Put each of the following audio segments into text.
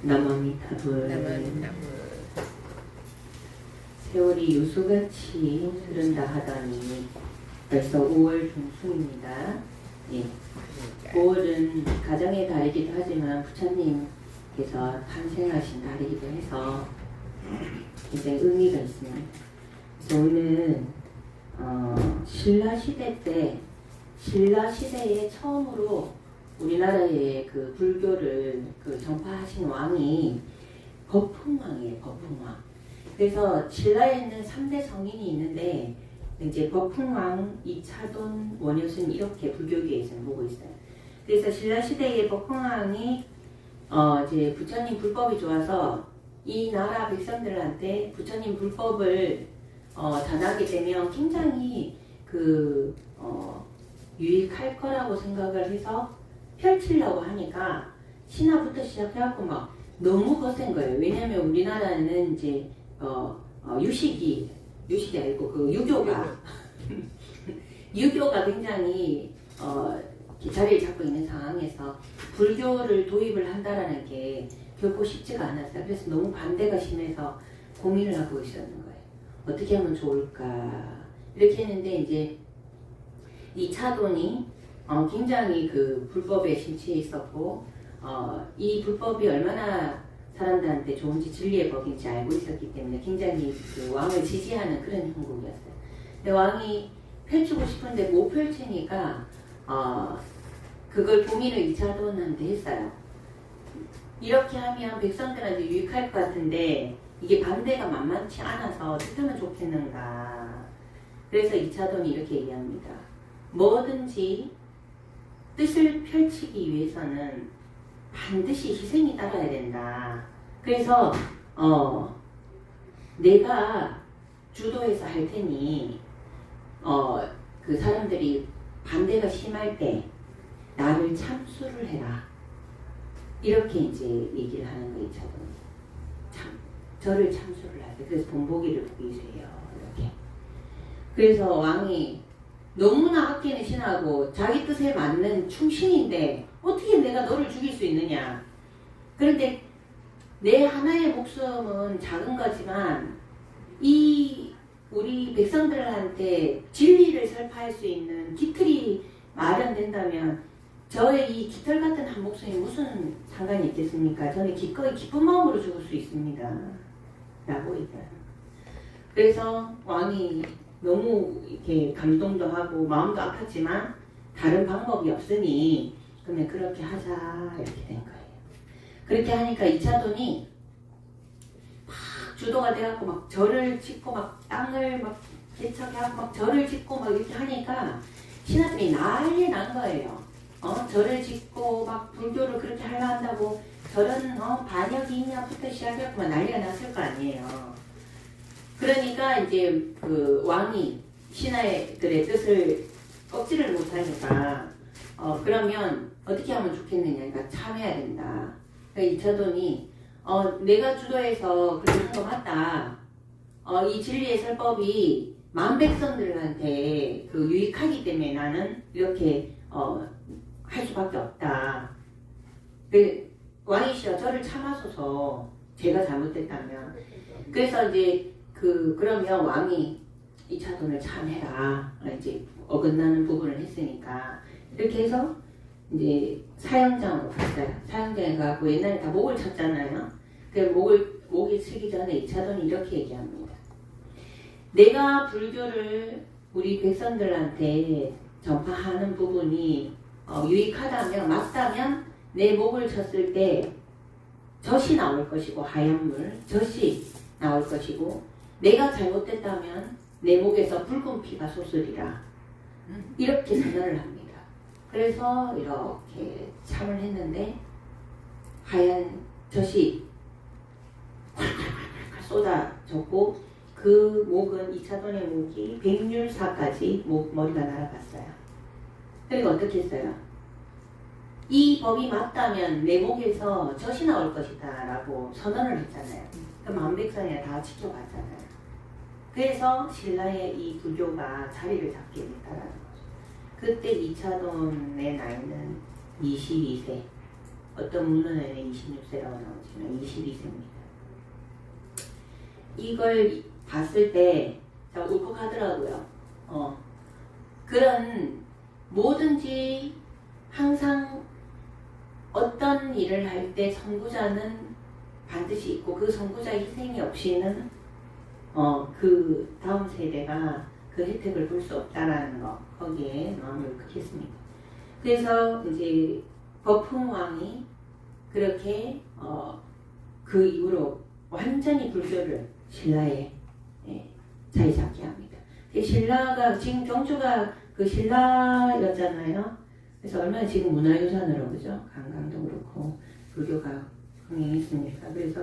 남아미타불. 세월이 유수같이 흐른다 하더니 벌써 5월 중순입니다. 예. 5월은 가정의 달이기도 하지만 부처님께서 탄생하신 달이기도 해서 굉장히 의미가 있습니다. 그래서 오늘 신라시대에 처음으로 우리나라의 그 불교를 전파하신 왕이 법흥왕이에요. 법흥왕. 그래서 신라에는 3대 성인이 있는데 이제 법흥왕, 이차돈, 원효순 이렇게 불교계에서는 보고 있어요. 그래서 신라시대의 법흥왕이 이제 부처님 불법이 좋아서 이 나라 백성들한테 부처님 불법을 전하게 되면 굉장히 유익할 거라고 생각을 해서 펼치려고 하니까 신화부터 시작해갖고 막 너무 거센 거예요. 왜냐면 우리나라는 이제 유식이 아니고 유교가 유교가 굉장히 자리를 잡고 있는 상황에서 불교를 도입을 한다라는 게 결코 쉽지가 않았어요. 그래서 너무 반대가 심해서 고민을 하고 있었는 거예요. 어떻게 하면 좋을까 이렇게 했는데 이제 이차돈이 굉장히 그 불법에 심취해 있었고 이 불법이 얼마나 사람들한테 좋은지 진리의 법인지 알고 있었기 때문에 굉장히 그 왕을 지지하는 그런 형국이었어요. 근데 왕이 펼치고 싶은데 못 펼치니까 그걸 고민을 이차돈한테 했어요. 이렇게 하면 백성들한테 유익할 것 같은데 이게 반대가 만만치 않아서 어떻게 하면 좋겠는가. 그래서 이차돈이 이렇게 얘기합니다. 뭐든지 뜻을 펼치기 위해서는 반드시 희생이 따라야 된다. 그래서 내가 주도해서 할 테니 그 사람들이 반대가 심할 때 나를 참수를 해라. 이렇게 이제 얘기를 하는 거예요. 저를 참수를 하세요. 그래서 본보기를 보이세요. 이렇게. 그래서 왕이 너무나 아끼는 신하고 자기 뜻에 맞는 충신인데 어떻게 내가 너를 죽일 수 있느냐. 그런데 내 하나의 목숨은 작은 거지만 이 우리 백성들한테 진리를 설파할 수 있는 깃틀이 마련된다면 저의 이 깃털 같은 한 목숨이 무슨 상관이 있겠습니까? 저는 기꺼이 기쁜 마음으로 죽을 수 있습니다. 라고 얘기해요. 그래서 왕이 너무 이렇게 감동도 하고 마음도 아팠지만 다른 방법이 없으니 그러면 그렇게 하자 이렇게 된 거예요. 그렇게 하니까 이차돈이 막 주도가 돼갖고 막 절을 짓고 막 땅을 막 개척해갖고 막 절을 짓고 막 이렇게 하니까 신하들이 난리 난 거예요. 절을 짓고 막 불교를 그렇게 하려 한다고 저런 반역이 있냐부터 시작해갖고 막 난리가 났을 거 아니에요. 그러니까 이제 그 왕이 신하들의 뜻을 꺾지를 못하니까 그러면 어떻게 하면 좋겠느냐. 그러니까 참해야 된다. 그러니까 이차돈이 내가 주도해서 그렇게 한 거 맞다. 이 진리의 설법이 만백성들한테 유익하기 때문에 나는 이렇게 할 수밖에 없다. 왕이시여 저를 참아소서. 제가 잘못됐다면. 그래서 이제 그러면 왕이 이차돈을 참해라. 이제 어긋나는 부분을 했으니까 이렇게 해서 이제 사형장으로 갔어요. 사형장에 가고 옛날에 다 목을 쳤잖아요. 그 목이 치기 전에 이차돈이 이렇게 얘기합니다. 내가 불교를 우리 백성들한테 전파하는 부분이 유익하다면 맞다면 내 목을 쳤을 때 젖이 나올 것이고 하얀 물 젖이 나올 것이고 내가 잘못됐다면 내 목에서 붉은 피가 솟으리라. 이렇게 선언을 합니다. 그래서 이렇게 참을 했는데 하얀 젖이 쏟아졌고 그 목은 이차돈의 목이 백률사까지 머리가 날아갔어요. 그리고 어떻게 했어요? 이 법이 맞다면 내 목에서 젖이 나올 것이다 라고 선언을 했잖아요. 그럼 만백성이 다 지켜봤잖아요. 그래서 신라의 이 불교가 자리를 잡게 됐다라는 거죠. 그때 이차돈의 나이는 22세. 어떤 문헌에는 26세라고 나오지만 22세입니다. 이걸 봤을 때 울컥하더라고요. 그런 뭐든지 항상 어떤 일을 할 때 선구자는 반드시 있고 그 선구자 희생이 없이는 그 다음 세대가 그 혜택을 볼 수 없다라는 거 거기에 마음을 울컥했습니다. 그래서 이제 버풍왕이 그렇게 그 이후로 완전히 불교를 신라에 자리 잡게 합니다. 신라가 지금 경주가 그 신라였잖아요. 그래서 얼마나 지금 문화유산으로 그죠? 관광도 그렇고 불교가 흥행했습니까? 그래서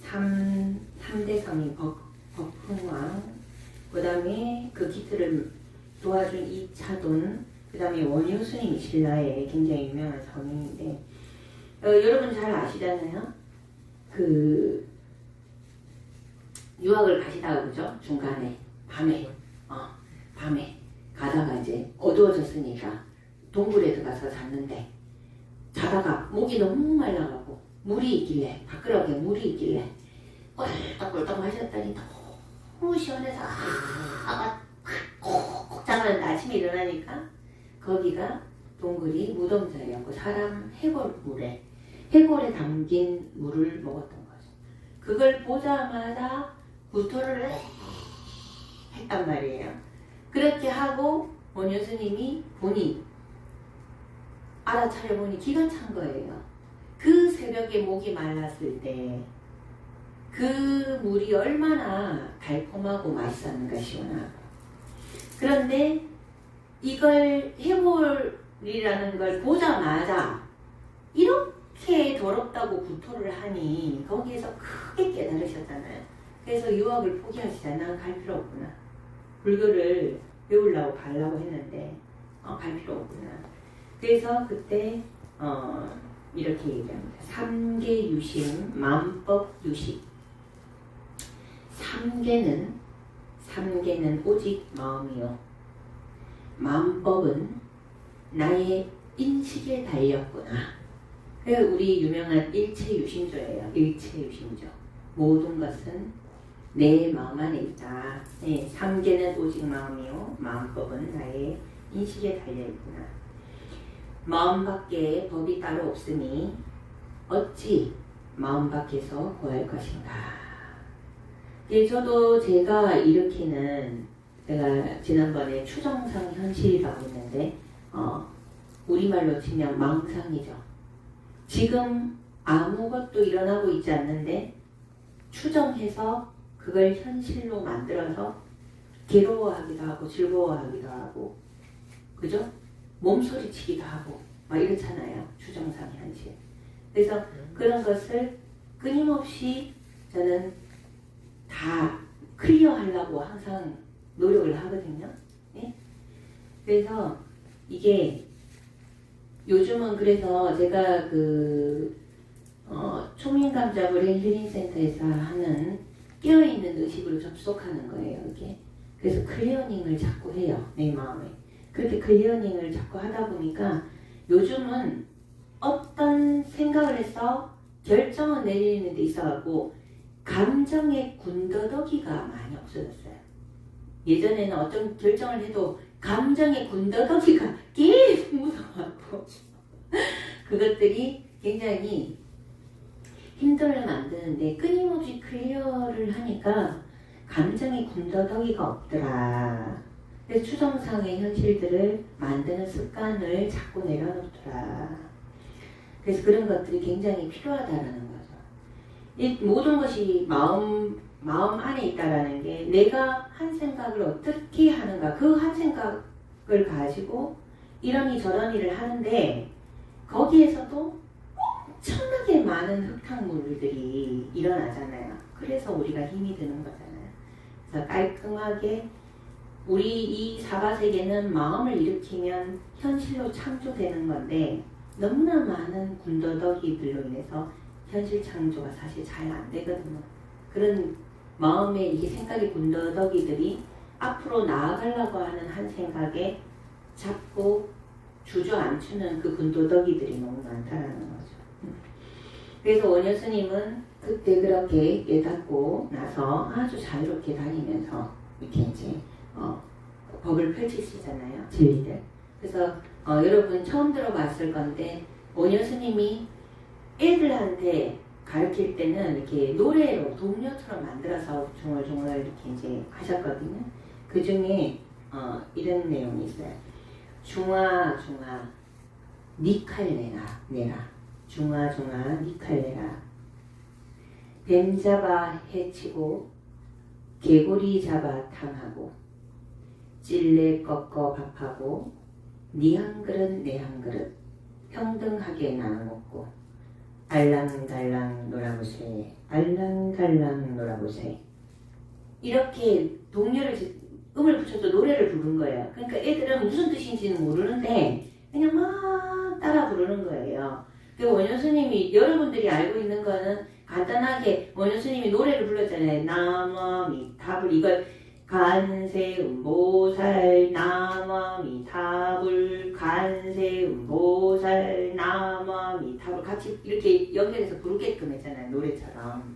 3대 성인 버풍왕, 그 다음에 그 기틀을 도와준 이차돈, 그 다음에 원효스님이 신라의 굉장히 유명한 성인인데 여러분 잘 아시잖아요. 그 유학을 가시다가 그죠? 중간에 밤에 가다가 이제 어두워졌으니까 동굴에 들어가서 잤는데 자다가 목이 너무 말라가고 물이 있길래 밖으로 물이 있길래 꿀떡꿀떡 마셨더니 너무 시원해서 콕콕 잠을 아침에 일어나니까 거기가 동굴이 무덤자였고 사람 해골에 담긴 물을 먹었던 거죠. 그걸 보자마자 구토를 했단 말이에요. 그렇게 하고 원효스님이 보니 알아차려보니 기가 찬 거예요. 그 새벽에 목이 말랐을 때 그 물이 얼마나 달콤하고 맛있었는가 시원하고. 그런데 이걸 해골이라는 걸 보자마자 이렇게 더럽다고 구토를 하니 거기에서 크게 깨달으셨잖아요. 그래서 유학을 포기하시잖아. 난 갈 필요 없구나. 불교를 배우려고 가려고 했는데 갈 필요 없구나. 그래서 그때 이렇게 얘기합니다. 삼계유심 만법유식. 삼계는 오직 마음이요. 만법은 나의 인식에 달렸구나. 그래서 우리 유명한 일체유심조예요. 일체유심조. 모든 것은 내 마음 안에 있다. 네, 삼계는 오직 마음이요. 만법은 나의 인식에 달려있구나. 마음 밖에 법이 따로 없으니 어찌 마음 밖에서 구할 것인가. 예, 저도 제가 일으키는, 제가 지난번에 추정상 현실이라고 했는데 우리말로 치면 망상이죠. 지금 아무것도 일어나고 있지 않는데 추정해서 그걸 현실로 만들어서 괴로워하기도 하고 즐거워하기도 하고 그죠? 몸소리치기도 하고 막 이렇잖아요. 추정상 현실. 그래서 그런 것을 끊임없이 저는 다 클리어하려고 항상 노력을 하거든요. 네? 그래서 이게 요즘은 그래서 제가 초민감자불의 힐링센터에서 하는 깨어있는 의식으로 접속하는 거예요. 이게. 그래서 클리어닝을 자꾸 해요. 내 마음에. 그렇게 클리어닝을 자꾸 하다 보니까 요즘은 어떤 생각을 해서 결정을 내리는 데 있어갖고 감정의 군더더기가 많이 없어졌어요. 예전에는 어떤 결정을 해도 감정의 군더더기가 계속 묻어갖고 그것들이 굉장히 힘들게 만드는데 끊임없이 클리어를 하니까 감정의 군더더기가 없더라. 그래서 추정상의 현실들을 만드는 습관을 자꾸 내려놓더라. 그래서 그런 것들이 굉장히 필요하다라는 거죠. 이 모든 것이 마음 안에 있다라는 게 내가 한 생각을 어떻게 하는가 그 한 생각을 가지고 이러니 저러니를 하는데 거기에서도 엄청나게 많은 흙탕물들이 일어나잖아요. 그래서 우리가 힘이 드는 거잖아요. 그래서 깔끔하게 우리 이 사바세계는 마음을 일으키면 현실로 창조되는 건데 너무나 많은 군더더기들로 인해서 현실 창조가 사실 잘 안 되거든요. 그런 마음에 이게 생각의 군더더기들이 앞으로 나아가려고 하는 한 생각에 잡고 주저앉히는 그 군더더기들이 너무 많다라는 거죠. 그래서 원효 스님은 그때 그렇게 깨닫고 나서 아주 자유롭게 다니면서 이렇게 이제 법을 펼치시잖아요. 진리를. 그래서 여러분 처음 들어봤을 건데 원효 스님이 애들한테 가르칠 때는 이렇게 노래로 동요처럼 만들어서 중얼중얼 이렇게 이제 하셨거든요. 그 중에 이런 내용이 있어요. 중아 중아 니 칼 내라 중아 중아 니 칼 내라 뱀 잡아 해치고 개구리 잡아 탕하고 찔레 꺾어 밥하고 니 한 그릇 내 한 그릇 평등하게 나눠 먹고 알랑달랑 놀아보세 알랑달랑 놀아보세 이렇게 동요를 음을 붙여서 노래를 부른 거예요. 그러니까 애들은 무슨 뜻인지는 모르는데 그냥 막 따라 부르는 거예요. 그 원효 스님이 여러분들이 알고 있는 거는 간단하게 원효 스님이 노래를 불렀잖아요. 나마미타불 이걸 간세음보살 나마미타불 간세음보살 나마미타불 같이 이렇게 연결해서 부르게끔 했잖아요. 노래처럼.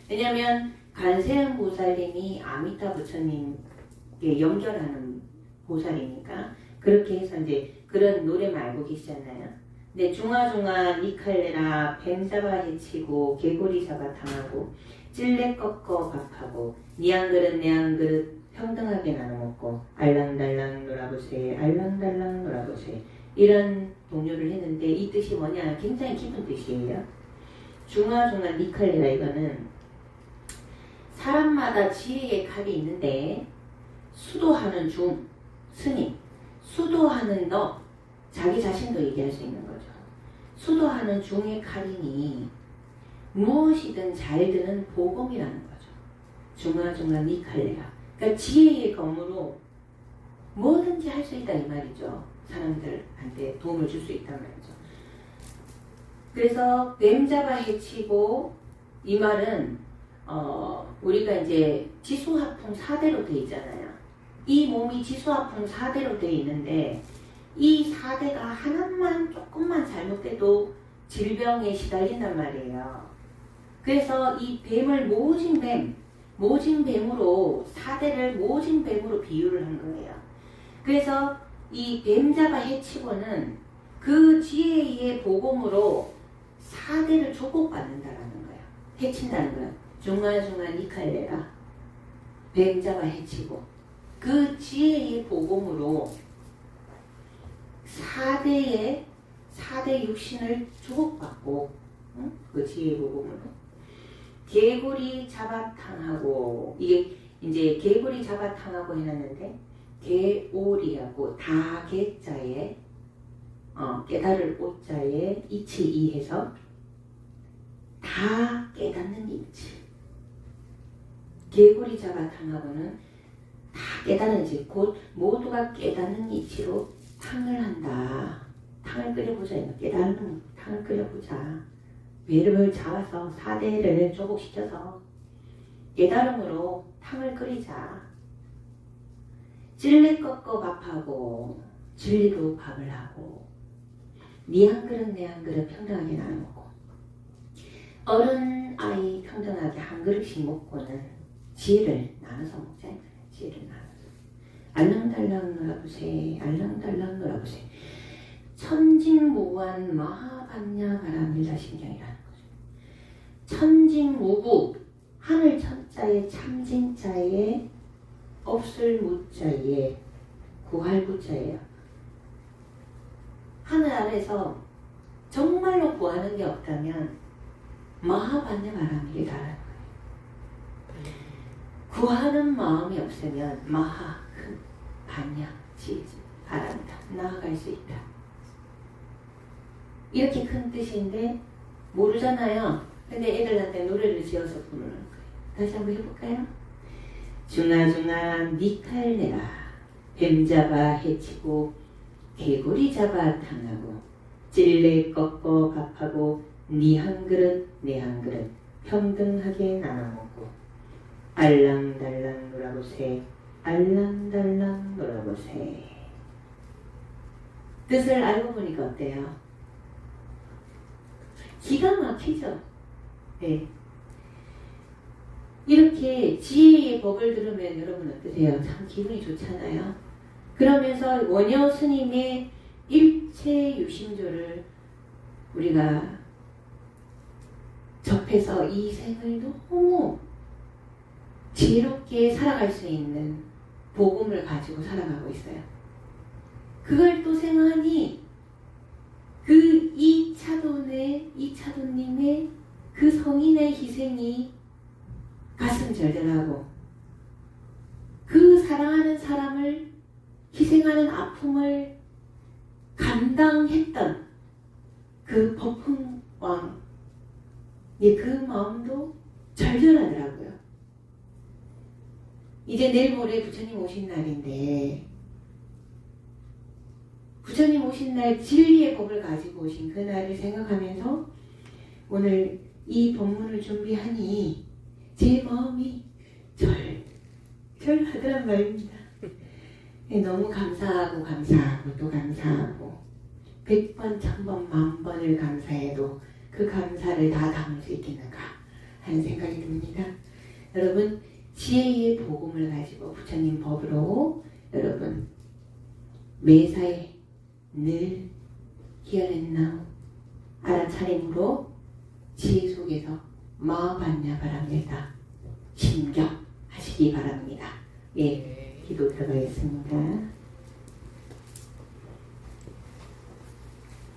왜냐면 간세음보살님이 아미타 부처님께 연결하는 보살이니까 그렇게 해서 이제 그런 노래만 알고 계시잖아요. 근데 중아중아 니 칼 내라 뱀 잡아 해치고 개구리 잡아 탕하고 찔레 꺾어 밥하고 니 한 그릇 내 한 그릇 평등하게 나눠 먹고 알랑달랑 놀아보세 알랑달랑 놀아보세 이런 동요를 했는데 이 뜻이 뭐냐 굉장히 깊은 뜻이에요. 중아중아 니 칼 내라 이거는 사람마다 지혜의 칼이 있는데 수도하는 중 스님 수도하는 너 자기 자신도 얘기할 수 있는 거죠. 수도하는 중의 칼이니 무엇이든 잘 드는 보검이라는 거죠. 중아중아 니 칼레라. 그러니까 지혜의 검으로 뭐든지 할 수 있다 이 말이죠. 사람들한테 도움을 줄 수 있단 말이죠. 그래서 뱀 잡아 해치고 이 말은 우리가 이제 지수화풍 4대로 돼 있잖아요. 이 몸이 지수화풍 4대로 돼 있는데 이 4대가 하나만 조금만 잘못돼도 질병에 시달린단 말이에요. 그래서 이 뱀을 모진뱀으로 4대를 모진뱀으로 비유를 한 거예요. 그래서 이 뱀 잡아 해치고는 그 지혜의 보검으로 4대를 조곡받는다라는 거예요. 해친다는 거예요. 중간중간 니 칼 내라 뱀 잡아 해치고 그 지혜의 보검으로 4대 육신을 주목받고 그 지혜의 보검으로 개구리 잡아탕하고 이게 이제 개구리 잡아탕하고 해놨는데 개오리하고 다개자에 깨달을 오자에 이치이해서 다 깨닫는 이치 개구리 잡아탕하고는 다 깨닫는 이치 곧 모두가 깨닫는 이치로 탕을 한다. 탕을 끓여보자. 깨달는 탕을 끓여보자. 매를 잡아서 4대를 조복시켜서 깨달음으로 탕을 끓이자. 찔레 꺾어 밥하고 진리로 밥을 하고 니 한 그릇 내 한 그릇 평등하게 나눠 먹고 어른 아이 평등하게 한 그릇씩 먹고는 지혜를 나눠서 먹자. 지혜를 나눠서 알랑달랑 놀아보세 알랑달랑 놀아보세 천진무구한 마하반야 바라밀라신경이라는 거죠. 천진무구 하늘 천자에 참진자에 없을 무자에 구할 무자예요. 하늘 아래서 정말로 구하는 게 없다면 마하반야 바라밀이다라는 거예요. 구하는 마음이 없으면 마하 큰 반야 지지 바란다 나아갈 수 있다. 이렇게 큰 뜻인데 모르잖아요. 근데 애들한테 노래를 지어서 부르는 거예요. 다시 한번 해볼까요? 중아중아 니 칼 내라 뱀 잡아 해치고 개구리 잡아 탕하고 찔레 꺾어 밥하고 니 한 그릇 내 한 그릇 평등하게 나눠 먹고 알랑달랑 놀아보세 알랑달랑 놀아보세. 뜻을 알고 보니까 어때요? 기가 막히죠. 네. 이렇게 지혜의 법을 들으면 여러분 어떠세요? 참 기분이 좋잖아요. 그러면서 원효 스님의 일체 유심조를 우리가 접해서 이 생을 너무 지혜롭게 살아갈 수 있는 복음을 가지고 살아가고 있어요. 그걸 또 생각하니 그 이차도님의 그 성인의 희생이 가슴 절절하고 그 사랑하는 사람을 희생하는 아픔을 감당했던 그 법흥왕의 그 마음도 절절하더라고요. 이제 내일 모레 부처님 오신 날인데 부처님 오신 날 진리의 법을 가지고 오신 그 날을 생각하면서 오늘 이 법문을 준비하니 제 마음이 절절하더란 말입니다. 너무 감사하고 또 감사하고 100번, 1000번, 10,000번을 감사해도 그 감사를 다 담을 수 있겠는가 하는 생각이 듭니다. 여러분 지혜의 복음을 가지고 부처님 법으로 여러분 매사에 늘 기어냈나오 알아차림으로 지혜 속에서 마반야 바랍니다. 심경하시기 바랍니다. 예, 기도 들어가겠습니다.